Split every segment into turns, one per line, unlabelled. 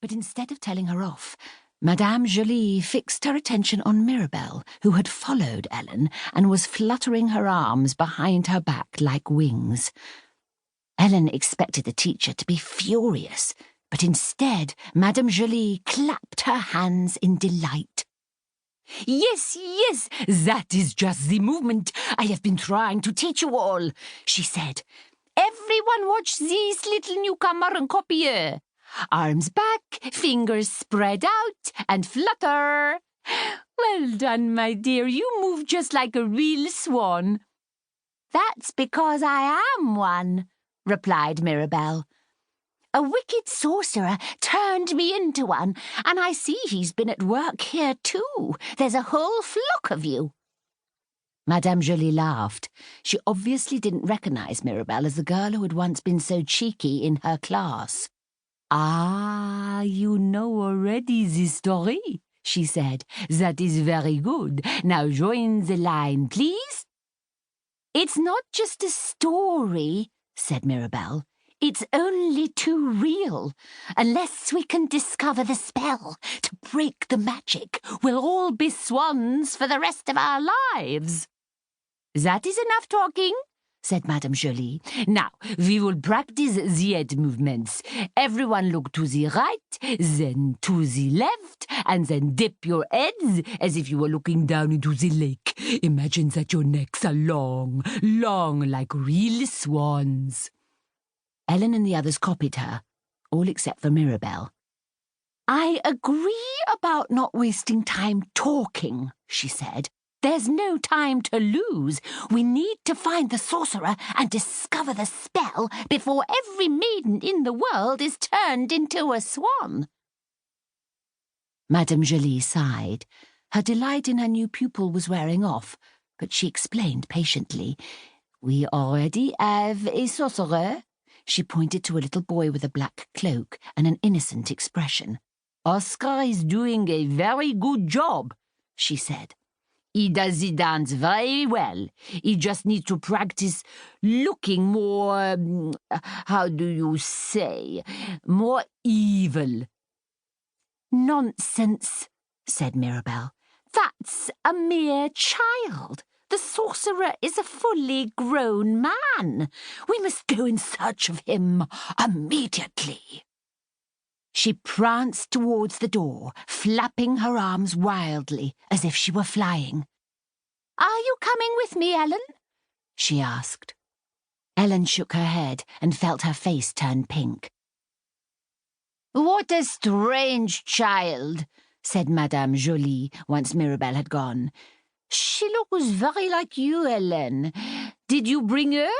But instead of telling her off, Madame Julie fixed her attention on Mirabelle, who had followed Ellen and was fluttering her arms behind her back like wings. Ellen expected the teacher to be furious, but instead Madame Julie clapped her hands in delight. "Yes, yes, that is just the movement I have been trying to teach you all," she said. "Everyone watch this little newcomer and copy her. Arms back, fingers spread out, and flutter. Well done, my dear, you move just like a real swan." "That's because I am one," replied Mirabelle. "A wicked sorcerer turned me into one, and I see he's been at work here too. There's a whole flock of you." Madame Julie laughed. She obviously didn't recognize Mirabelle as the girl who had once been so cheeky in her class. "Ah, you know already the story," she said. "That is very good. Now join the line, please." "It's not just a story," said Mirabelle. "It's only too real. Unless we can discover the spell to break the magic, we'll all be swans for the rest of our lives." "That is enough talking," said Madame Julie. "Now, we will practice the head movements. Everyone look to the right, then to the left, and then dip your heads as if you were looking down into the lake. Imagine that your necks are long, long like real swans." Ellen and the others copied her, all except for Mirabelle. "I agree about not wasting time talking," she said. "There's no time to lose. We need to find the sorcerer and discover the spell before every maiden in the world is turned into a swan." Madame Julie sighed. Her delight in her new pupil was wearing off, but she explained patiently. "We already have a sorcerer." She pointed to a little boy with a black cloak and an innocent expression. "Oscar is doing a very good job," she said. "He does the dance very well. He just needs to practice looking more, how do you say, more evil." "Nonsense," said Mirabelle. "That's a mere child. The sorcerer is a fully grown man. We must go in search of him immediately." She pranced towards the door, flapping her arms wildly as if she were flying. "Are you coming with me, Ellen?" she asked. Ellen shook her head and felt her face turn pink. "What a strange child," said Madame Julie once Mirabelle had gone. "She looks very like you, Ellen. Did you bring her?"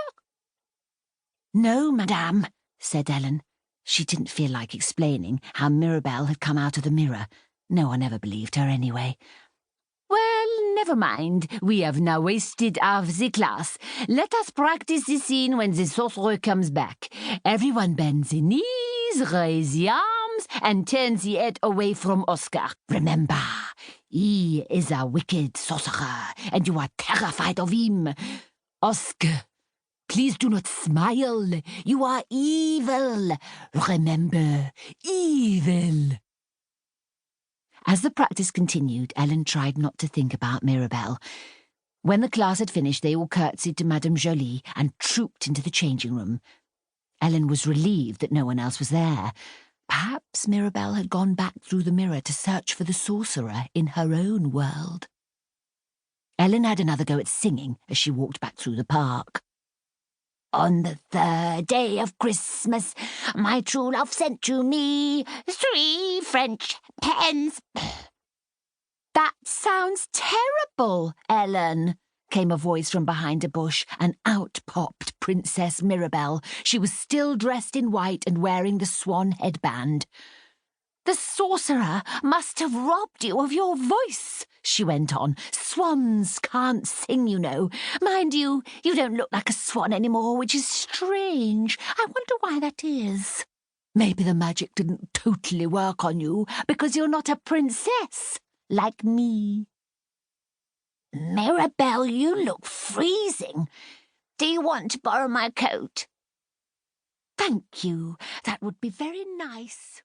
"No, madame," said Ellen. She didn't feel like explaining how Mirabelle had come out of the mirror. No one ever believed her anyway. "Well, never mind. We have now wasted half the class. Let us practice the scene when the sorcerer comes back. Everyone bend the knees, raise the arms, and turn the head away from Oscar. Remember, he is a wicked sorcerer, and you are terrified of him. Oscar, please do not smile. You are evil. Remember, evil." As the practice continued, Ellen tried not to think about Mirabelle. When the class had finished, they all curtsied to Madame Julie and trooped into the changing room. Ellen was relieved that no one else was there. Perhaps Mirabelle had gone back through the mirror to search for the sorcerer in her own world. Ellen had another go at singing as she walked back through the park. "On the third day of Christmas, my true love sent to me 3 French pens." "That sounds terrible, Ellen," came a voice from behind a bush, and out popped Princess Mirror-Belle. She was still dressed in white and wearing the swan headband. "The sorcerer must have robbed you of your voice," she went on. "Swans can't sing, you know. Mind you, you don't look like a swan anymore, which is strange. I wonder why that is. Maybe the magic didn't totally work on you because you're not a princess like me." "Mirabelle, you look freezing. Do you want to borrow my coat?" "Thank you. That would be very nice."